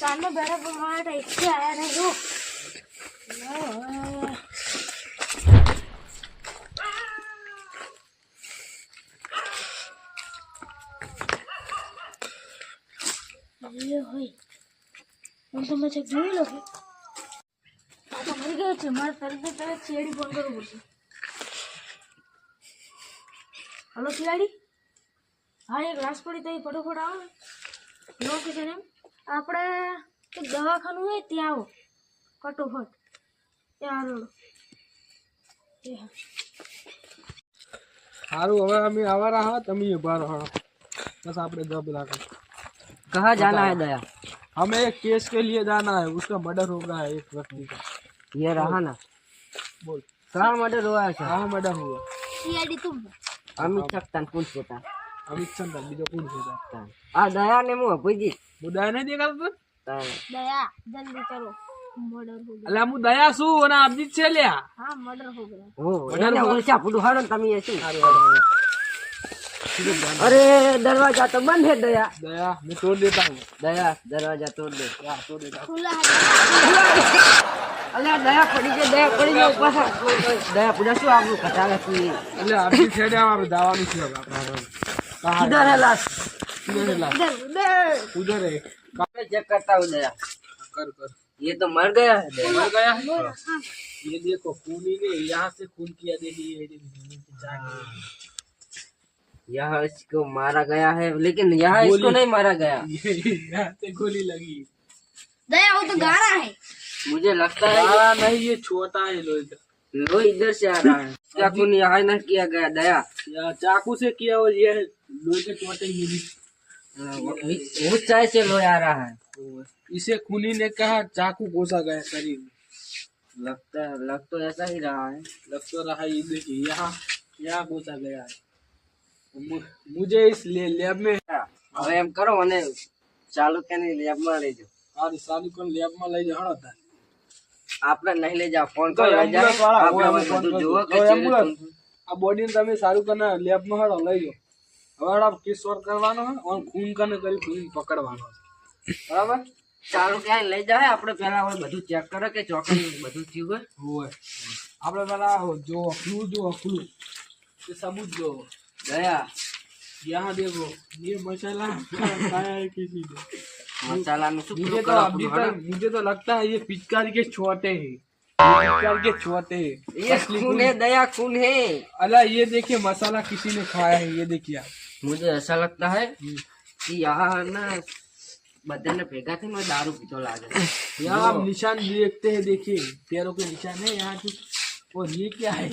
सामने बैठा हमारा इससे आया नहीं तो ये होई हम तो मैं चेक नहीं लोगे पापा मर गए थे मार पहले पहले सीआईडी फोन करो बोल हेलो सीआईडी हाँ एक लाश पड़ी तो फटाफट आओ लोकेशन एम આપણે એક દવાખાનું હોય ત્યાં આવો કટોફટ ત્યાં રોડ સારું હવે અમે આવા रहा તમે ઉભા રહો बस आपने जॉब लगा कहाँ जाना है दया? हमें एक केस के लिए जाना है उसका मर्डर हो गया है एक व्यक्ति का ये रहा ना बोल कहाँ मर्डर हुआ है? कहाँ मर्डर हुआ सीआईडी तुम अमित सकता कौन होता अमित चंद्र बीजो कौन होता आ दया ने मुँह पूजी मुद्दा नहीं देखा तो दया जल्दी करो मर्डर हो गया अल्लाह मु दया सु ना अमित से लिया हाँ मर्डर हो गया ओ એને ઓછા પૂડું હાડો તમે એ શું अरे दरवाजा तो बंद है दया दया मैं तोड़ देता हूँ दया दरवाजा तोड़ दे या तोड़ देता हूँ खुला है अल्लाह दया पड़ी जाए ऊपर दया पूरा શું આપણું કટાવે છે એટલે અભી છેડે આપણે દાવાનું છે કહાं किधर है लाश? किधर है लाश? उधर उधर है मैं चेक करता हूँ दया कर कर ये तो मर गया है दया मर गया है ये देखो खून ही नहीं यहाँ से खून किया देखिए यहाँ इसको मारा गया है लेकिन यहाँ इसको नहीं मारा गया यहाँ से गोली लगी दया वो तो गाना है मुझे लगता है नहीं ये छोटा है लोही का वो इधर से आ रहा है क्या खून यहाँ नहीं किया गया दया या चाकू से किया और ये लोहे के छोटे ये भी ऊंचाई से लोहे आ रहा है इसे खूनी ने कहा चाकू घोसा गया शरीर में लग तो ऐसा ही रहा है लग तो रहा ये देखिए यहाँ घोसा गया है मुझे इस लैब में હવે એમ કરો અને ચાલુ કે નહીં લેબ માં લઈ જાઓ और सालू को लैब में ले जाओ था આપણે નહીં લઈ જાઓ ફોન કરો લઈ જાઓ આપણે હવે બધું જોવો કે છે આ બોડી ને તમે સારું કને લેબ માં હડો લઈ જાઓ હવે આપ કેસ સોલ્વ કરવાનો है और खून कने કરી खून પકડવાનો છે બરાબર ચાલુ ક્યાં લઈ જાવ આપણે પહેલા હવે બધું ચેક કરો કે ચોકડી બધું થયું હોય આપણે પહેલા જો ક્લુ ये सबूत जो દયા यहाँ देखो ये मसाला खाया है किसी ने મસાલાનું શું मुझे तो लगता है ये पिचकारी के छोटे हैं पिचकारी के छोटे हैं ये खून है दया खून है अल्लाह ये देखिए मसाला किसी ने खाया है ये देखिए आप मुझे ऐसा लगता है कि यहाँ ना बदन भेगा थे मैं दारू पीतो लागे यहाँ आप निशान देखते हैं देखिए पैरों के निशान है यहाँ की और ये क्या है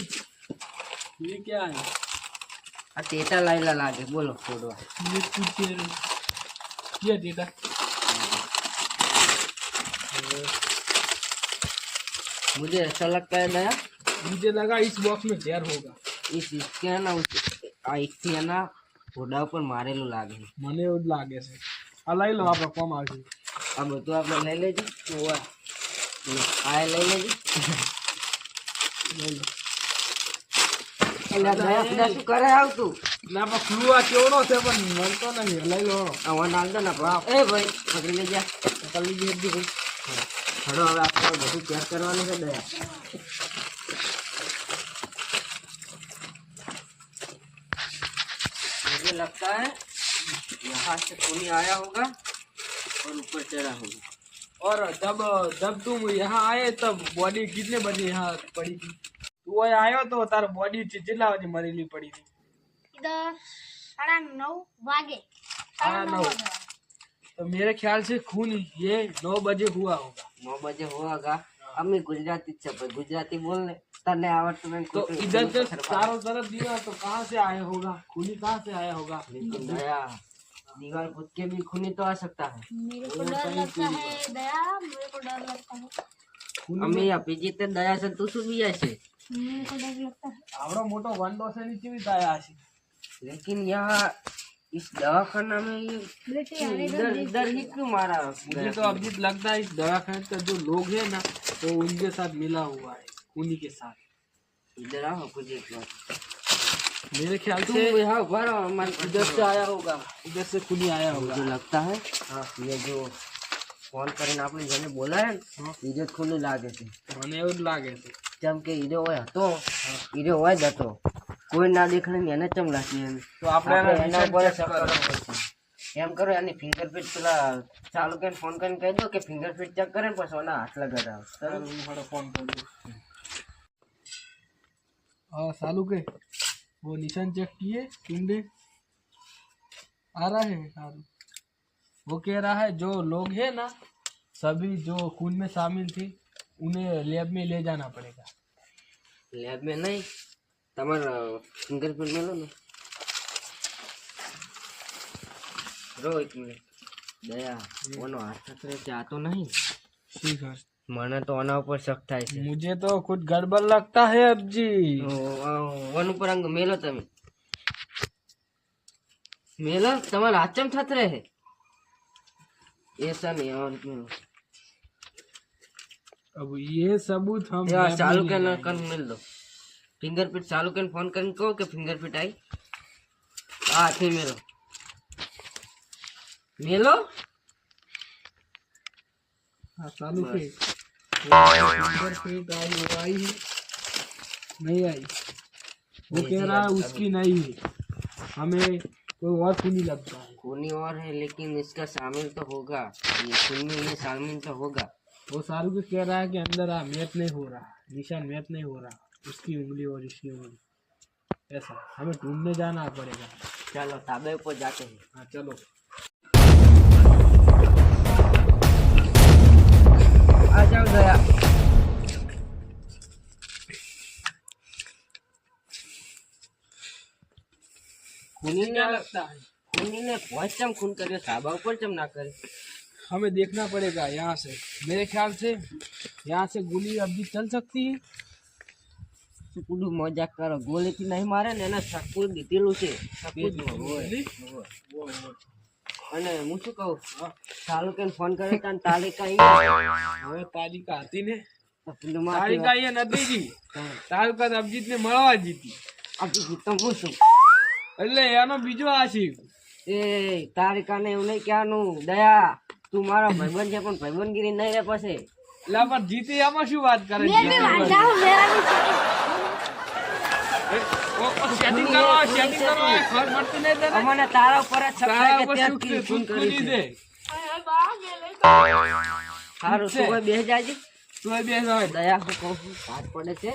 आ टेटा लाइला लागे बोलो छोड़ो ये कुछ ये देता मुझे ऐसा लगता है दया मुझे लगा इस बॉक्स में जहर होगा इसके है ना इसकी है ना घोड़ा पर मारेलू लागे મને એવું જ લાગે છે આ લઈ લો આપણે કોમ આવશે આ બધું આપણે લઈ લેજો આ લઈ લેજો એટલે દયા પીડા શું કરે આવતું ના પણ ફ્લુ આ કેવડો છે પણ મળતો નહીં લઈ લો આ વન આલદો ના એ ભાઈ પકડી લેજા પકડી લીધી હતી ભાઈ હડો હવે આપણે બધું ચેક કરવાનું છે દયા मुझे लगता है यहाँ से कोई आया होगा और ऊपर चढ़ा होगा और जब तुम यहाँ आए तब बॉडी कितने बजे यहाँ पड़ी थी तू आयो तो तार बॉडी चिल्ला बजे मरेली पड़ी थी 9:30 वागे 9:30 तो मेरे ख्याल से खून ये 9 बजे हुआ होगा। 9 बजे होगा। अम्मी गुजराती छप गुजराती बोलने तने आवड़त नहीं तो इधर से चारों तरफ दीवार तो कहाँ से आया होगा? खूनी कहाँ से आया होगा? लेकिन दया दीवार खुद के भी खूनी तो आ सकता है। मेरे को डर लगता है दया, मेरे को डर लगता है, अम्मी अपी जीते दया से तू શું બી છે? मेरे को डर लगता है। आवड़ो मोटो वंडो से नीचे भी आया आशी। लेकिन यहाँ इस दवाखाना में ये बेटे इधर इधर ही क्यों मारा? मुझे तो अभिजीत लगता है इस दवाखाने का जो लोग है ना तो उनके साथ मिला हुआ है, खूनी के साथ। इधर आओ कुछ एक बार। मेरे ख्याल तुम से यहाँ भरो हमारे इधर से आया होगा, इधर से खूनी आया होगा। मुझे लगता है ये जो फोन કરીને આપણે જેને બોલાય ને ઈજો ખૂની લાગે છે મને એવું જ લાગે છે જેમ કે ઈજો હોય હતો ઈજો હોય જ હતો કોઈ ના દેખાણે ને એને ચમ લાગી એમ તો આપણે એના ઉપર શક કરવો પડશે એમ કરો એની ફિંગરપ્રિન્ટ પેલા ચાલુ કરીને ફોન કરીને કહી દો કે ફિંગરપ્રિન્ટ ચેક કરે ને પછી ઓના હાથ લગાડાવ चलो थोड़ा फोन कर दो। हाँ सालू के वो निशान चेक किए कुंडे आ रहा है सालू। वो कह रहा है जो लोग हैं ना सभी जो खून में शामिल थे उन्हें लैब में ले जाना पड़ेगा। લેબ में नहीं તમારા ફિંગરપ્રિન્ટ મેલો ને રો એક મિનિટ દયા ઓનો હાથ ખતરે છે આ તો નહીં ठीक है, મને તો આના ઉપર શક થાય છે मुझे तो कुछ गड़बड़ लगता है अब जी। वन ઉપર અંગ મેલો તમે મેલો તમારા હાથ ચમ થત રહે ऐसा नहीं और क्यों अब ये सबूत हम यार लैब में चालू ले के ना जाएंगे। कर मिल दो फिंगरप्रिंट चालू के फोन करके कहो कि फिंगरप्रिंट आई हाँ थे मेलो मेलो हाँ चालू के फिंगरप्रिंट आई वो आई है नहीं आई, वो कह रहा है उसकी नहीं है, हमें कोई और खूनी लगता है। खूनी और है लेकिन इसका शामिल तो होगा ये खून में ये शामिल तो होगा वो सारू को कह रहा है कि अंदर मैच नहीं हो रहा, निशान मैच नहीं हो रहा, उसकी उंगली और इसकी उंगली ऐसा हमें ढूंढने जाना पड़ेगा। चलो ताबे ऊपर जाते हैं हाँ चलो। आ जाओ दया खूनी ने क्या लगता है? खूनी ने बहुत चम खून करे ताबा ऊपर चम ना करे हमें देखना पड़ेगा यहाँ से। मेरे ख्याल से यहाँ से गोली अभी चल सकती है। કુડું મજાક કરો ગોળીથી નહીં મારે ને એને સકુલ દીધેલું છે સકુલમાં હોય અને હું શું કહું ચાલુ કે ફોન કરે તને તારીખ હવે તાલિકા હતી ને તાલિકા અહીંયા નથી જી, તાલિકા અભિજીત ને મળવા જીતી આપી જીતો હું શું એટલે એનો બીજો આશિક એ તારીકાને એવું નહીં કહેવાનું દયા તું મારો ભાઈબંધ છે પણ ભાઈબંધગીરી નહીં રે પછી એટલે પણ જીતી આમાં શું વાત કરે मैं भी भागता हूँ, मेरा भी સેટિંગ કરવા ખબર પડતી નહીં તને? અમને તારા ઉપર જ શક થાય તારા કે ઉપર તે શું જ છે? ખૂન તું કર્યું ખૂની છે છે. સારું તું કોઈ બેસી જાજે તું એ બેસ હવે. દયા હું કહું છું હાથ પડે છે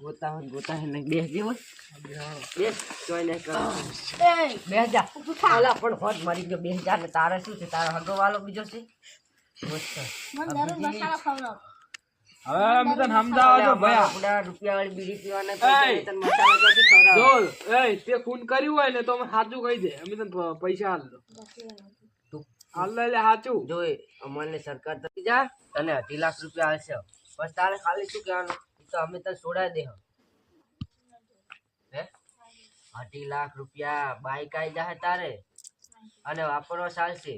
ગોતા હે નહીં બેસ જેવો બેસ જોઈ નહીં કરો બેસ જા અલા પણ હોત મરી ગયો બેસ જા ને તારે શું છે તારો હગો વાલો બીજો છે મસ્ત मन जरूर मसाला खवड़ाओ। હવે અમે તને સમજાવો છો ભયા. આપણા રૂપિયા વાળી બીડી પીવાના એય! તને મસાલા ક્યાંથી ખવડાવો? જો એ તે ખૂન કર્યું હોય ને તો અમે સાચું કહી દે, અમે તને પૈસા હાલ દો. તું હાલ લે એટલે સાચું. જોઈ અમને સરકાર તરફથી જા તને 2.5 લાખ રૂપિયા આવશે બસ તારે ખાલી શું કહેવાનું ઈ તો અમે તને છોડાવી દે હે 2.5 લાખ રૂપિયા બાઈક આવી જાય તારે અને વાપરવા ચાલશે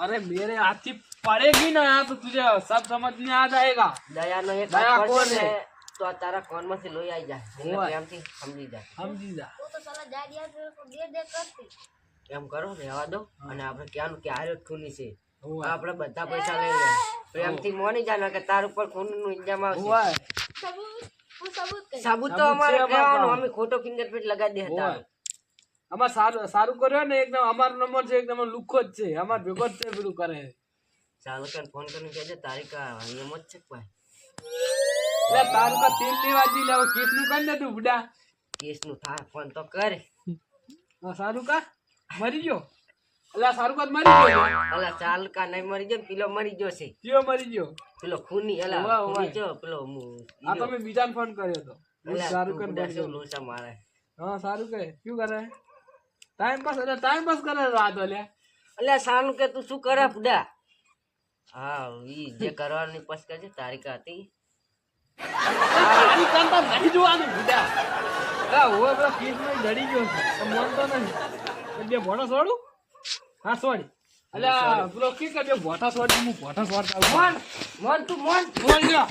अरे मेरे हाथ की पड़ेगी ना यहाँ तो तुझे सब समझ में आ जाएगा। દયાનો એક દયા હાથ કોણ પડશે છે? ને તો આ તારા કોનમાંથી લોહી આવી જાય એટલે ઓય. પ્રેમથી સમજી જાય समझी जा। वो तो साला जा दिया तेरे को दे करती। એમ કરો રહેવા દો અને આપણે કહેવાનું કે આર્યો ખૂની છે ઓય. આપણે બધા પૈસા લઈ લે પ્રેમથી મોની જાના કે તાર ઉપર ખૂનનું ઇલ્ઝામ આવશે ओए, सबूत, वो सबूत कर। સાબુત તો સાબુત અમારે છે અમારે કહેવાનું પાસે. અમે ખોટો ફિંગરપ્રિન્ટ લગાવી દે હતા ओए। અમાર સારું કર્યો ને એકદમ અમારો નંબર છે એકદમ લુખો જ છે અમાર ભેગો જ છે પેલું કરે. ચાલો કે ફોન કરીને કહેજે તારીખા એમ જ છે ભાઈ એટલે તારું કા તેલ લેવા જી લેવા કેસ નું કરી દે તું બુડા. કેસનું થાય ફોન તો કરે સારું કા મરી ગયો અલા સારું મરી ગયો અલા ચાલ કા નહીં મરી ગયો ને પેલો મરી ગયો છે કયો મરી ગયો પેલો ખૂની અલા વાહ, ખૂની વાહ. જો પેલો આ તો મેં બીજાને ફોન કર્યો તો સારું કર મરી ગયો લોસા મારે હા સારું કહે શું કરે ટાઈમ પાસ કરે રાત લ્યા અલ્યા સાનું કે તું શું કરે બુડા હા ઈ જે કરવાની પસ કરજે તારીખ હતી તારી કાંતા નહીં જોવાનું બુડા હા ઓય પેલો કેસ માં ડરી ગયો છે તો મોનતો નહીં બે ભોણો છોડું હા છોડી અલ્યા પેલો કે બે ભોઠા છોડી હું ભોઠા છોડતા મોન મોન તું મોન મોન ગયો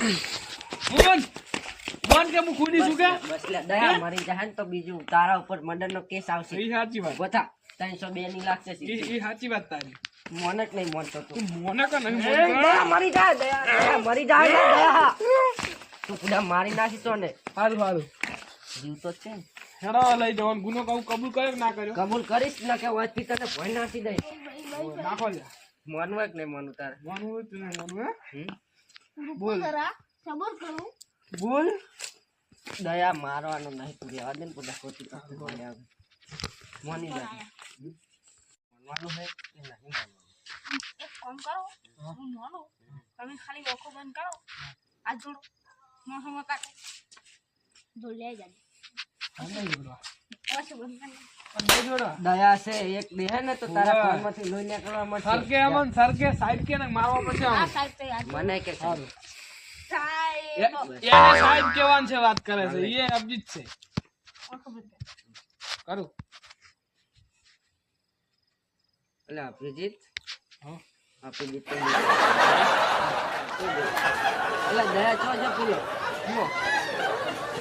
મોન કે હું ખુદી છું કે બસ લે દયા મરી જાય ને તો બીજું તારા ઉપર મર્ડર નો કેસ આવશે એ સાચી વાત ગોતા 302 ની લાગશે એ સાચી વાત તારી મોન જ નહીં મોનતો તું તું મોને કે નહીં દયા મરી જાય દયા મરી જાય ને દયા તું પૂરા મારી નાખી તો ને સારું સારું જીવ તો છે ને. હેડો લઈ જવાનું ગુનો કહું કબૂલ કર્યો કે ના કર્યો કબૂલ કરીશ ને કે વાતથી તને ભોય નાખી દઈ નાખો લે મોનવા કે નહીં મોનું તારે માનવું હોય તો નહીં માનવું હે હમ? બોલ સબર કરું બોલ દયા મારવાનો નહીં તું રહેવા દે ને પૂરા ખોટી મોની જાય મોનવાનું હે કે નહીં મોનવાનું એક કામ કરો હું મોનો તમે ખાલી ઓખો બંધ કરો આ જોડો મોહમાં કાટો જો લે જાય ઓછો બંધ કરો દયા છે એક દેહ ને તો તારા ઓવે. કાનમાંથી લોહી નીકળવા મળશે સરકે અમન સરકે સાઈડ કે ને મારવા પછી આ આમ સાઈડ તો યાદ મને કે સારું સાઈડ એને સાઈડ કેવાન છે વાત કરે છે એ અભિજીત છે ઓખો બંધ કરું એટલે અભિજીત હા અભિજીત તો એટલે દયા છો જો પેલો જુઓ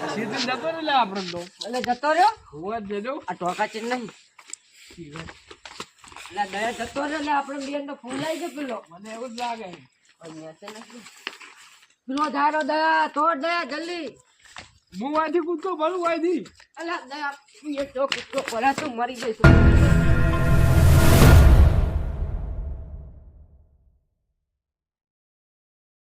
સીધી જતો ને લે આપણે તો એટલે જતો રહ્યો હોવા જ દેજો આ ટોકા ચીન નહીં એટલે દયા જતો રહ્યો એટલે આપણે બેન તો ફૂલાઈ ગયો પેલો મને એવું જ લાગે અહીંયા છે નથી પેલો ધારો દયા તોડ દયા જલ્દી હું વાયથી કૂદતો ભલું વાયથી અલા દયા એ તો કૂદકો પડા તું મરી જઈશ